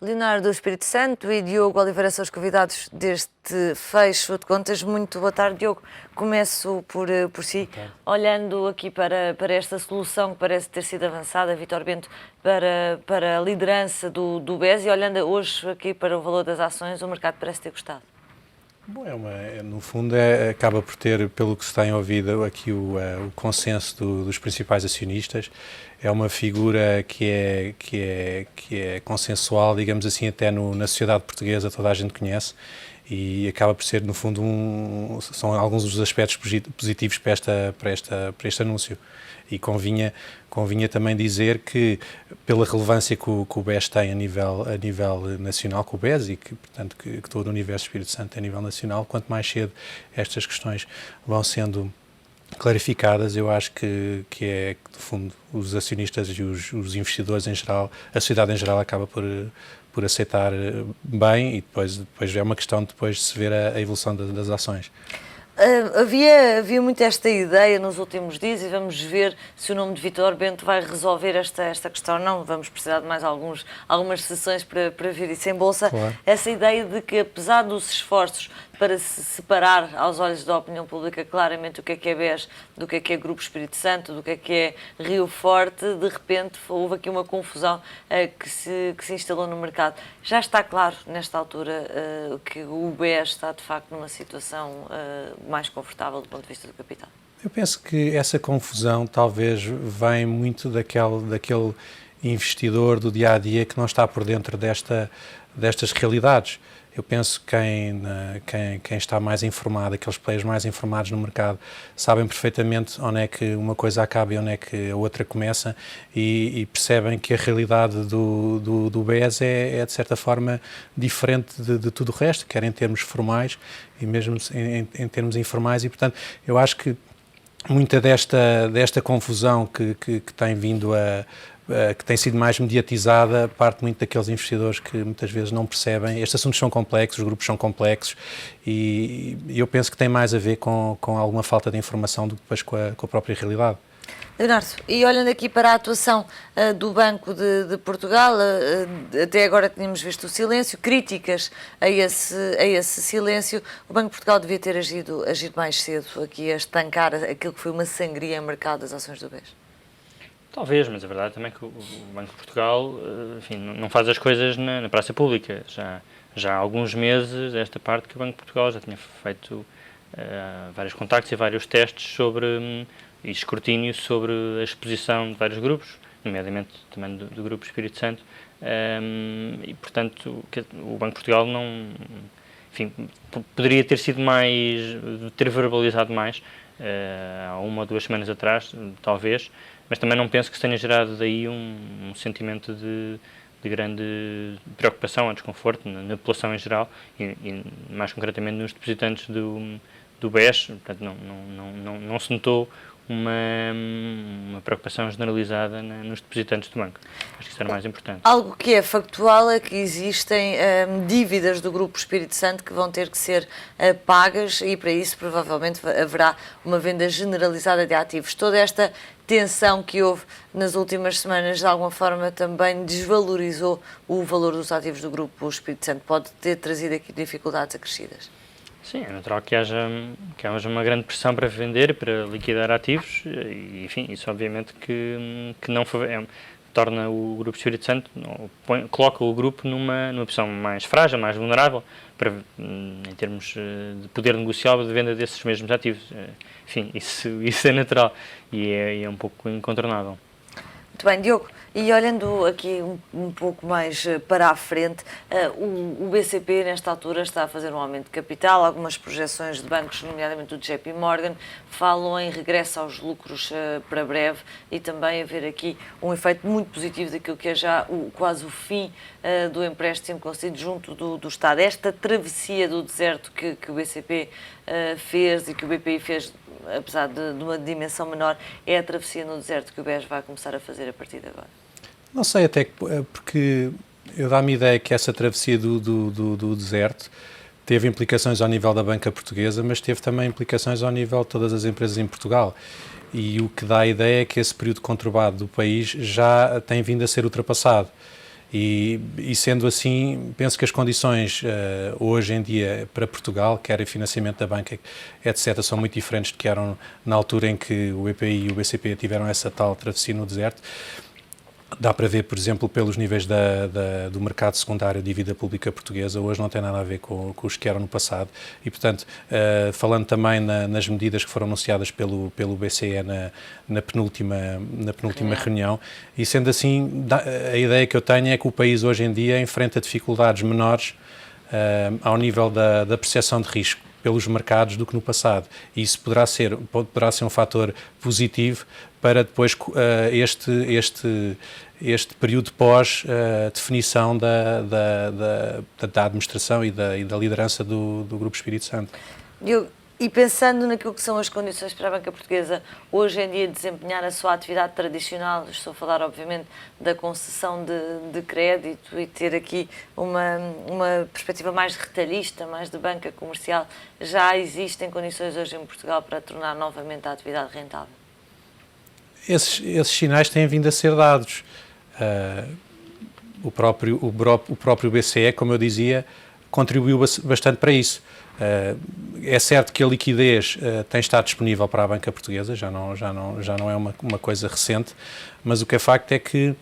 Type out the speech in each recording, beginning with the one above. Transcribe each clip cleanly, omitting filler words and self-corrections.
Leonardo do Espírito Santo e Diogo Oliveira são os convidados deste fecho de contas. Muito boa tarde, Diogo. Começo por si, olhando aqui para esta solução que parece ter sido avançada, Vítor Bento, para a liderança do BES, e olhando hoje aqui para o valor das ações, o mercado parece ter gostado. Bom, no fundo, acaba por ter, pelo que se tem ouvido aqui, o consenso dos principais acionistas. É uma figura que é consensual, digamos assim, até na sociedade portuguesa, toda a gente conhece, e acaba por ser, no fundo, são alguns dos aspectos positivos para este anúncio. E convinha também dizer que, pela relevância que o BES tem a nível nacional, que o BES e que, portanto, que todo o universo Espírito Santo tem a nível nacional, quanto mais cedo estas questões vão sendo clarificadas, eu acho que no fundo, os acionistas e os investidores em geral, a sociedade em geral acaba por aceitar bem, e depois é uma questão de se ver a evolução das ações. Havia muito esta ideia nos últimos dias, e vamos ver se o nome de Vítor Bento vai resolver esta questão. Não, vamos precisar de mais algumas sessões para ver isso em bolsa. Claro. Essa ideia de que, apesar dos esforços para se separar aos olhos da opinião pública claramente o que é BES, do que é Grupo Espírito Santo, do que é Rio Forte, de repente houve aqui uma confusão que se instalou no mercado. Já está claro, nesta altura, que o BES está, de facto, numa situação mais confortável do ponto de vista do capital? Eu penso que essa confusão talvez vem muito daquele investidor do dia-a-dia que não está por dentro destas realidades. Eu penso que quem está mais informado, aqueles players mais informados no mercado, sabem perfeitamente onde é que uma coisa acaba e onde é que a outra começa, e percebem que a realidade do BES é de certa forma diferente de tudo o resto, quer em termos formais e mesmo em termos informais, e portanto eu acho que muita desta confusão que tem vindo que tem sido mais mediatizada, parte muito daqueles investidores que muitas vezes não percebem. Estes assuntos são complexos, os grupos são complexos, e eu penso que tem mais a ver com alguma falta de informação do que depois com a própria realidade. Leonardo, e olhando aqui para a atuação do Banco de Portugal, até agora tínhamos visto o silêncio, críticas a esse silêncio. O Banco de Portugal devia ter agido mais cedo aqui a estancar aquilo que foi uma sangria em mercado das ações do BES. Talvez, mas a verdade também é que o Banco de Portugal, enfim, não faz as coisas na praça pública. Já há alguns meses, esta parte, que o Banco de Portugal já tinha feito vários contactos e vários testes e escrutínio sobre a exposição de vários grupos, nomeadamente também do Grupo Espírito Santo, e, portanto, o Banco de Portugal enfim, poderia ter sido ter verbalizado mais, há 1 ou 2 semanas atrás, talvez, mas também não penso que se tenha gerado daí um sentimento de grande preocupação ou desconforto na população em geral e mais concretamente nos depositantes do BES. Portanto, não se notou uma preocupação generalizada nos depositantes do banco. Acho que isso era mais importante. Algo que é factual é que existem dívidas do Grupo Espírito Santo que vão ter que ser pagas, e para isso provavelmente haverá uma venda generalizada de ativos. Toda esta tensão que houve nas últimas semanas de alguma forma também desvalorizou o valor dos ativos do Grupo Espírito Santo. Pode ter trazido aqui dificuldades acrescidas. Sim, é natural que haja uma grande pressão para vender, para liquidar ativos, e, enfim, isso obviamente que não torna o Grupo Espírito Santo, coloca o grupo numa posição mais frágil, mais vulnerável, em termos de poder negocial de venda desses mesmos ativos. Enfim, isso é natural e é um pouco incontornável. Muito bem, Diogo, e olhando aqui um pouco mais para a frente, o BCP nesta altura está a fazer um aumento de capital, algumas projeções de bancos, nomeadamente do JP Morgan, falam em regresso aos lucros para breve, e também haver aqui um efeito muito positivo daquilo que é já quase o fim do empréstimo concedido junto do Estado. Esta travessia do deserto que o BCP fez e que o BPI fez, apesar de uma dimensão menor, é a travessia no deserto que o BES vai começar a fazer a partir de agora? Não sei, até porque eu dá-me a ideia que essa travessia do deserto teve implicações ao nível da banca portuguesa, mas teve também implicações ao nível de todas as empresas em Portugal. E o que dá a ideia é que esse período conturbado do país já tem vindo a ser ultrapassado. E sendo assim, penso que as condições hoje em dia para Portugal, quer em financiamento da banca, etc., são muito diferentes do que eram na altura em que o BPI e o BCP tiveram essa tal travessia no deserto. Dá para ver, por exemplo, pelos níveis do mercado secundário de dívida pública portuguesa, hoje não tem nada a ver com os que eram no passado. E, portanto, falando também nas medidas que foram anunciadas pelo BCE na penúltima reunião, e sendo assim, a ideia que eu tenho é que o país hoje em dia enfrenta dificuldades menores ao nível da percepção de risco pelos mercados do que no passado. E isso poderá ser um fator positivo para depois este período pós-definição da administração e da liderança do Grupo Espírito Santo. E pensando naquilo que são as condições para a banca portuguesa hoje em dia desempenhar a sua atividade tradicional, estou a falar obviamente da concessão de crédito e ter aqui uma perspectiva mais retalhista, mais de banca comercial, já existem condições hoje em Portugal para tornar novamente a atividade rentável? Esses sinais têm vindo a ser dados. O próprio BCE, como eu dizia, contribuiu bastante para isso. É certo que a liquidez tem estado disponível para a banca portuguesa, já não é uma coisa recente, mas o que é facto é que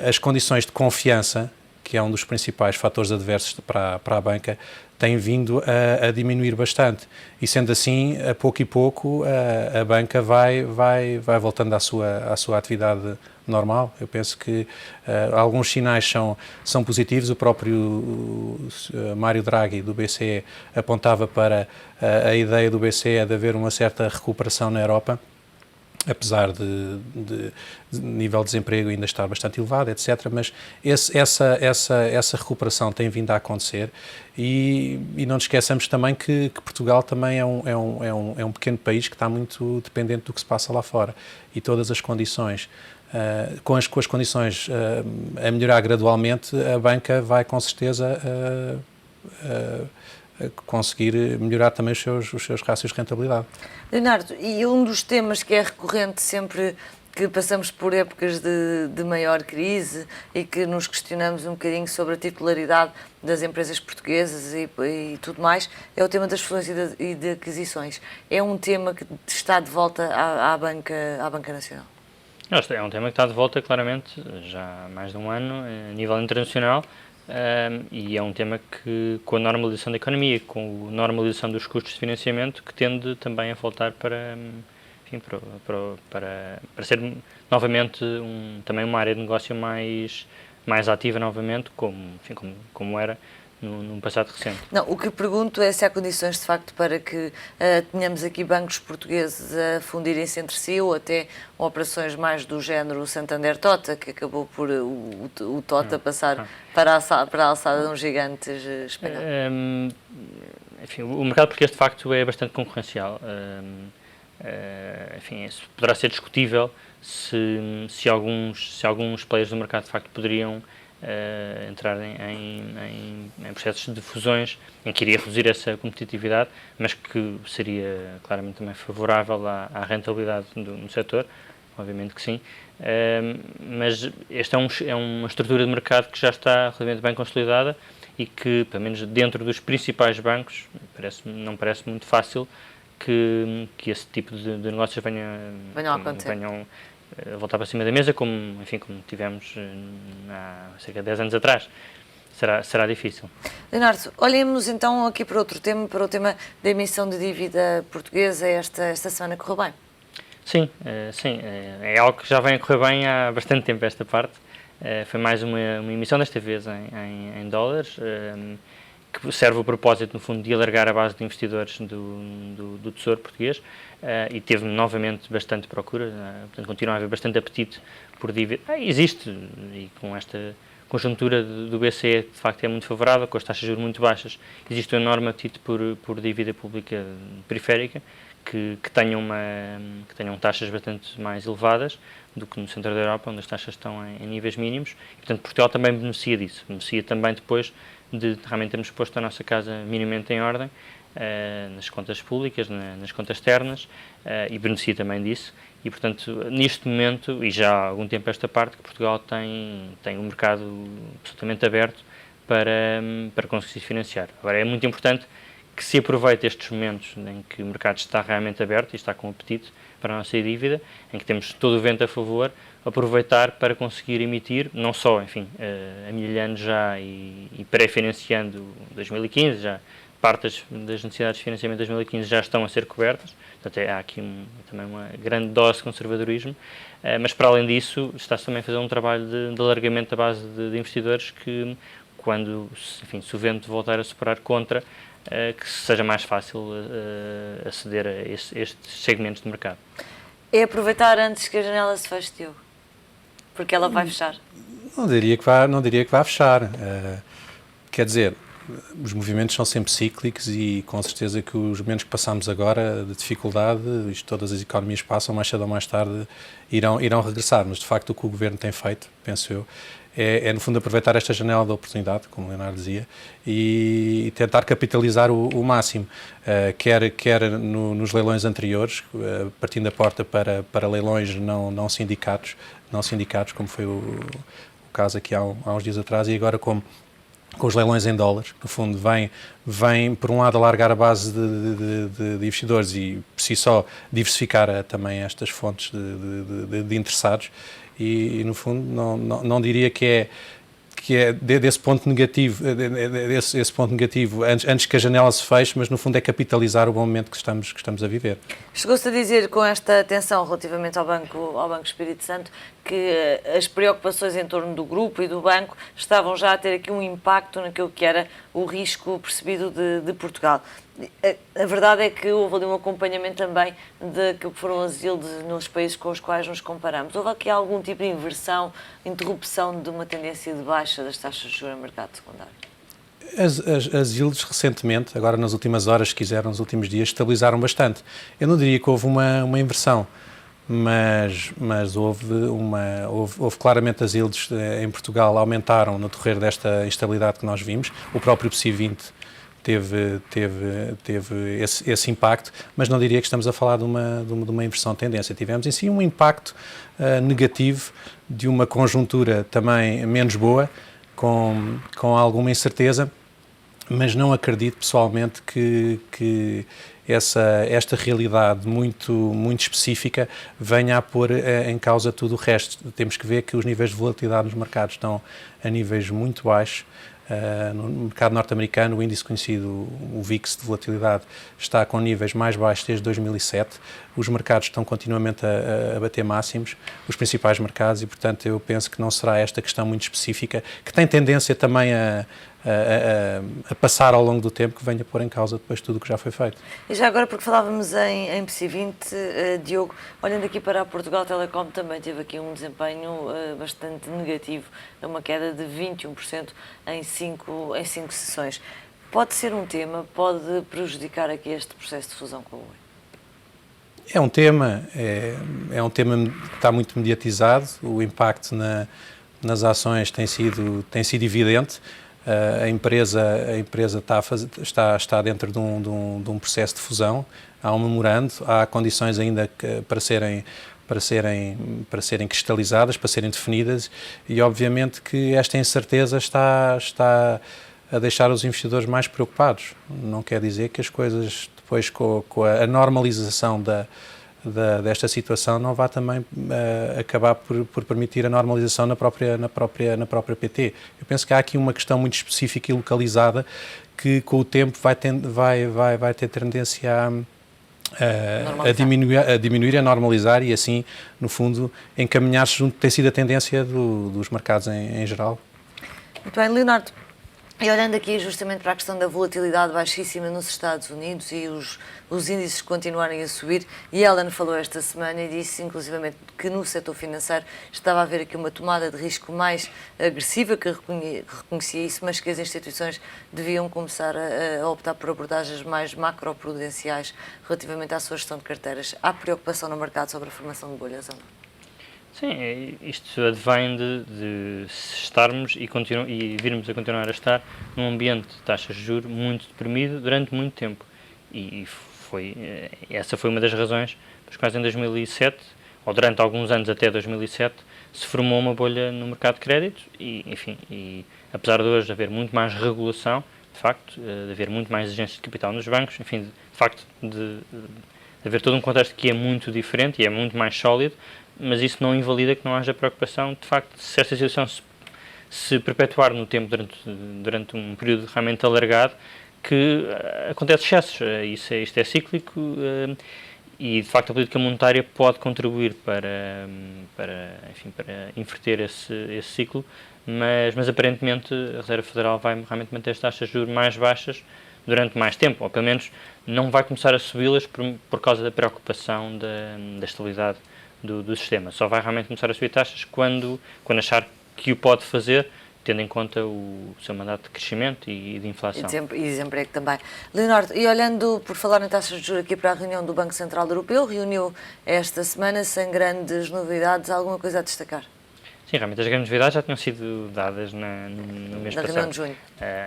as condições de confiança, que é um dos principais fatores adversos para a banca, têm vindo a diminuir bastante. E sendo assim, a pouco e pouco, a banca vai voltando à sua atividade normal. Eu penso que alguns sinais são positivos. O próprio Mário Draghi, do BCE, apontava para a ideia do BCE de haver uma certa recuperação na Europa, apesar de nível de desemprego ainda estar bastante elevado, etc. Mas essa recuperação tem vindo a acontecer e não nos esqueçamos também que Portugal também é um pequeno país que está muito dependente do que se passa lá fora e todas as condições, com as condições a melhorar gradualmente, a banca vai com certeza conseguir melhorar também os seus rácios de rentabilidade. Leonardo, e um dos temas que é recorrente sempre que passamos por épocas de maior crise e que nos questionamos um bocadinho sobre a titularidade das empresas portuguesas e tudo mais, é o tema das fusões e de aquisições. É um tema que está de volta à Banca Nacional? É um tema que está de volta, claramente, já há mais de um ano, a nível internacional, e é um tema que, com a normalização da economia, com a normalização dos custos de financiamento, que tende também a voltar para ser novamente também uma área de negócio mais ativa novamente, como era num passado recente. Não, o que pergunto é se há condições de facto para que tenhamos aqui bancos portugueses a fundirem-se entre si ou até operações mais do género Santander-Tota, que acabou por o Tota passar para a alçada de um gigante espanhol. Enfim, o mercado português de facto é bastante concorrencial. Enfim, isso poderá ser discutível se alguns players do mercado de facto poderiam entrar em processos de fusões em que iria reduzir essa competitividade, mas que seria claramente também favorável à rentabilidade no setor, obviamente que sim, mas esta é uma estrutura de mercado que já está relativamente bem consolidada e que, pelo menos dentro dos principais bancos, não parece muito fácil que esse tipo de negócios venham a voltar para cima da mesa, como tivemos há cerca de 10 anos atrás. Será difícil. Leonardo, olhemos então aqui para outro tema, para o tema da emissão de dívida portuguesa. Esta semana correu bem? Sim, é algo que já vem a correr bem há bastante tempo esta parte. Foi mais uma emissão, desta vez em dólares, que serve o propósito, no fundo, de alargar a base de investidores do Tesouro português, e teve novamente bastante procura, portanto continua a haver bastante apetite por dívida. Existe, e com esta conjuntura do BCE, de facto é muito favorável, com as taxas de juros muito baixas, existe um enorme apetite por dívida pública periférica, que tenham taxas bastante mais elevadas do que no centro da Europa, onde as taxas estão em níveis mínimos, e, portanto, Portugal também beneficia disso, beneficia também depois de realmente termos posto a nossa casa minimamente em ordem, nas contas públicas, nas contas externas, e beneficia também disso, E, portanto, neste momento, e já há algum tempo esta parte, que Portugal tem um mercado absolutamente aberto para conseguir se financiar. Agora, é muito importante que se aproveite estes momentos em que o mercado está realmente aberto e está com apetite para a nossa dívida, em que temos todo o vento a favor, aproveitar para conseguir emitir, não só, enfim, a milhando já e pré-financiando 2015, já parte das necessidades de financiamento de 2015 já estão a ser cobertas, portanto há aqui também uma grande dose de conservadorismo, mas para além disso está-se também a fazer um trabalho de alargamento da base de investidores que, quando, enfim, se o vento voltar a superar contra, que seja mais fácil aceder a estes segmentos de mercado. É aproveitar antes que a janela se feche, Diogo, porque ela vai fechar. Não diria que vá fechar. Quer dizer, os movimentos são sempre cíclicos e com certeza que os momentos que passamos agora de dificuldade, isto todas as economias passam, mais cedo ou mais tarde irão regressar, mas de facto o que o Governo tem feito, penso eu, é no fundo aproveitar esta janela de oportunidade, como o Leonardo dizia, e tentar capitalizar o máximo, quer nos leilões anteriores, partindo da porta para leilões não sindicatos, como foi o caso aqui há uns dias atrás, e agora com os leilões em dólares, que no fundo vem por um lado alargar a base de investidores e por si só diversificar também estas fontes de interessados e no fundo não diria que é desse ponto negativo, esse ponto negativo antes que a janela se feche, mas no fundo é capitalizar o bom momento que estamos a viver. Chegou-se a dizer, com esta atenção relativamente ao Banco Espírito Santo, que as preocupações em torno do grupo e do banco estavam já a ter aqui um impacto naquilo que era o risco percebido de Portugal. A verdade é que houve ali um acompanhamento também daquilo que foram as yields nos países com os quais nos comparamos. Houve aqui algum tipo de inversão, interrupção de uma tendência de baixa das taxas de juros no mercado secundário? As yields recentemente, agora nas últimas horas, se quiser, nos últimos dias, estabilizaram bastante. Eu não diria que houve uma inversão, mas houve claramente as yields em Portugal aumentaram no decorrer desta instabilidade que nós vimos. O próprio PSI 20 teve esse impacto, mas não diria que estamos a falar de uma inversão de tendência. Tivemos em si um impacto negativo de uma conjuntura também menos boa, com alguma incerteza, mas não acredito pessoalmente que esta realidade muito específica venha a pôr em causa tudo o resto. Temos que ver que os níveis de volatilidade nos mercados estão a níveis muito baixos. No mercado norte-americano, o índice conhecido, o VIX de volatilidade, está com níveis mais baixos desde 2007. Os mercados estão continuamente a bater máximos, os principais mercados, e portanto eu penso que não será esta questão muito específica, que tem tendência também a passar ao longo do tempo, que venha pôr em causa depois tudo o que já foi feito. E já agora, porque falávamos em PSI 20, Diogo, olhando aqui para a Portugal Telecom, também teve aqui um desempenho bastante negativo, uma queda de 21% em cinco sessões. Pode ser um tema, pode prejudicar aqui este processo de fusão com a Oi? É um tema que está muito mediatizado, o impacto nas ações tem sido evidente. A empresa está dentro de um processo de fusão, há um memorando, há condições ainda para serem cristalizadas, para serem definidas, e obviamente que esta incerteza está a deixar os investidores mais preocupados. Não quer dizer que as coisas depois com a normalização desta situação não vá também acabar por permitir a normalização na própria PT. Eu penso que há aqui uma questão muito específica e localizada que com o tempo vai ter tendência a diminuir, a normalizar e assim, no fundo, encaminhar-se junto, tem sido a tendência dos mercados em geral. Muito bem, Leonardo. E olhando aqui justamente para a questão da volatilidade baixíssima nos Estados Unidos e os índices continuarem a subir, e Ellen falou esta semana e disse inclusivamente que no setor financeiro estava a haver aqui uma tomada de risco mais agressiva, que reconhecia isso, mas que as instituições deviam começar a optar por abordagens mais macroprudenciais relativamente à sua gestão de carteiras. Há preocupação no mercado sobre a formação de bolhas ou não? Sim, isto advém de estarmos e virmos a continuar a estar num ambiente de taxas de juros muito deprimido durante muito tempo. E essa foi uma das razões pelas quais em 2007 ou durante alguns anos até 2007, se formou uma bolha no mercado de crédito e, enfim, e apesar de hoje haver muito mais regulação, de facto, de haver muito mais exigências de capital nos bancos, enfim, de facto, de haver todo um contexto que é muito diferente e é muito mais sólido, mas isso não invalida que não haja preocupação, de facto, se esta situação se perpetuar no tempo durante um período realmente alargado, que acontece excessos. Isto é cíclico e, de facto, a política monetária pode contribuir para inverter esse ciclo, mas aparentemente a Reserva Federal vai realmente manter as taxas de juros mais baixas durante mais tempo, ou pelo menos não vai começar a subi-las por causa da preocupação da estabilidade do sistema. Só vai realmente começar a subir taxas quando achar que o pode fazer, tendo em conta o seu mandato de crescimento e de inflação. E desemprego também. Leonardo, e olhando, por falar em taxas de juros aqui para a reunião do Banco Central Europeu, reuniu esta semana sem grandes novidades, alguma coisa a destacar? Sim, realmente as grandes novidades já tinham sido dadas no mês passado. Na reunião de junho.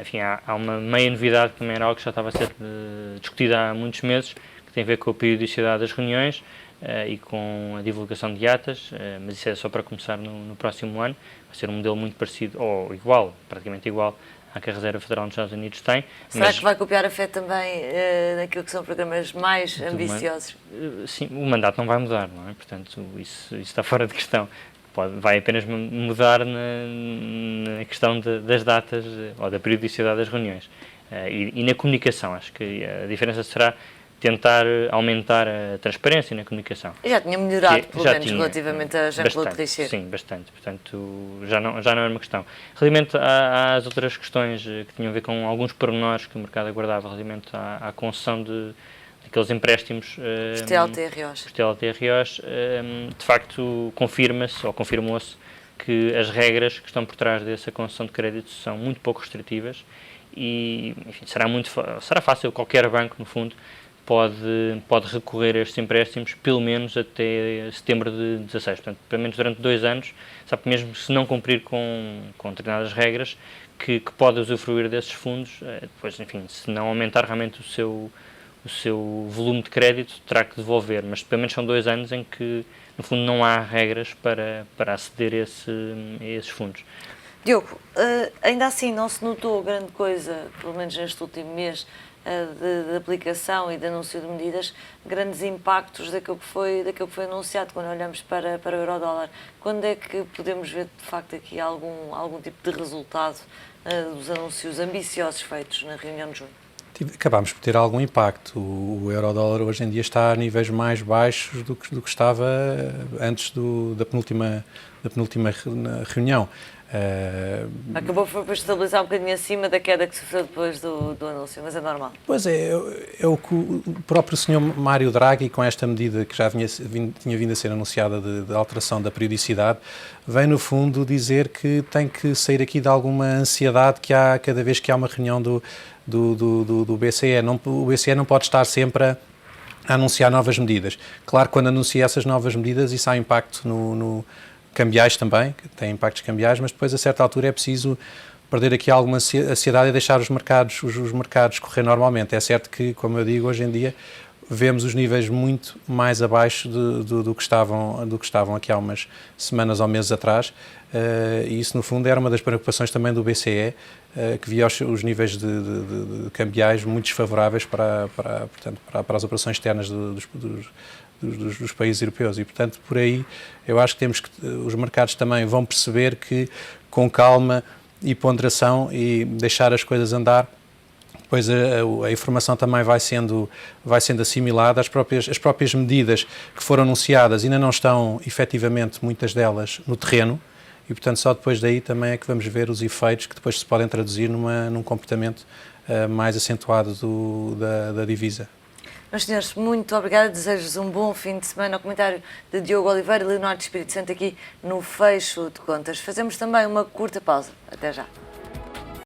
Enfim, há uma meia novidade que também era algo que já estava a ser discutida há muitos meses, que tem a ver com a periodicidade das reuniões e com a divulgação de atas, mas isso é só para começar no próximo ano. Vai ser um modelo muito parecido, ou igual, praticamente igual, à que a Reserva Federal nos Estados Unidos tem. Será que vai copiar a FED também naquilo que são programas mais ambiciosos? Sim, o mandato não vai mudar, não é? Portanto, isso está fora de questão. Vai apenas mudar na questão das datas ou da periodicidade das reuniões. E na comunicação, acho que a diferença será tentar aumentar a transparência na comunicação. Já tinha melhorado, pelo menos, relativamente a Jean-Claude Trichet. Sim, bastante. Portanto, já não era uma questão. Relativamente às outras questões que tinham a ver com alguns pormenores que o mercado aguardava relativamente à concessão daqueles empréstimos... Os TLTROs. Os TLTROs, de facto, confirmou-se que as regras que estão por trás dessa concessão de crédito são muito pouco restritivas e, enfim, será fácil, qualquer banco, no fundo, pode recorrer a estes empréstimos pelo menos até setembro de 16, portanto, pelo menos durante 2 anos, sabe que mesmo se não cumprir com determinadas regras, que pode usufruir desses fundos, depois, enfim, se não aumentar realmente o seu volume de crédito, terá que devolver, mas pelo menos são 2 anos em que, no fundo, não há regras para aceder a esses fundos. Diogo, ainda assim não se notou grande coisa, pelo menos neste último mês, de aplicação e de anúncio de medidas, grandes impactos daquilo que foi anunciado quando olhamos para o euro-dólar. Quando é que podemos ver, de facto, aqui algum tipo de resultado dos anúncios ambiciosos feitos na reunião de junho? Acabámos por ter algum impacto. O euro-dólar hoje em dia está a níveis mais baixos do que estava antes da penúltima reunião. Acabou por estabilizar um bocadinho acima da queda que sofreu depois do anúncio, mas é normal. Pois é o que o próprio Sr. Mário Draghi, com esta medida que já tinha vindo a ser anunciada de alteração da periodicidade, vem no fundo dizer que tem que sair aqui de alguma ansiedade que há cada vez que há uma reunião do BCE. O BCE não pode estar sempre a anunciar novas medidas. Claro que quando anuncia essas novas medidas isso há impacto no cambiais também, que tem impactos cambiais, mas depois a certa altura é preciso perder aqui alguma ansiedade e deixar os mercados correr normalmente. É certo que, como eu digo, hoje em dia vemos os níveis muito mais abaixo do que estavam aqui há umas semanas ou meses atrás, e isso no fundo era uma das preocupações também do BCE, que via os níveis de cambiais muito desfavoráveis portanto, para as operações externas dos países europeus e, portanto, por aí eu acho que os mercados também vão perceber que com calma e ponderação e deixar as coisas andar, depois a informação também vai sendo assimilada, as próprias medidas que foram anunciadas ainda não estão efetivamente, muitas delas, no terreno e, portanto, só depois daí também é que vamos ver os efeitos que depois se podem traduzir num comportamento mais acentuado da divisa. Meus senhores, muito obrigada, desejo-vos um bom fim de semana. O comentário de Diogo Oliveira e Leonardo Espírito Santo aqui no Fecho de Contas. Fazemos também uma curta pausa. Até já.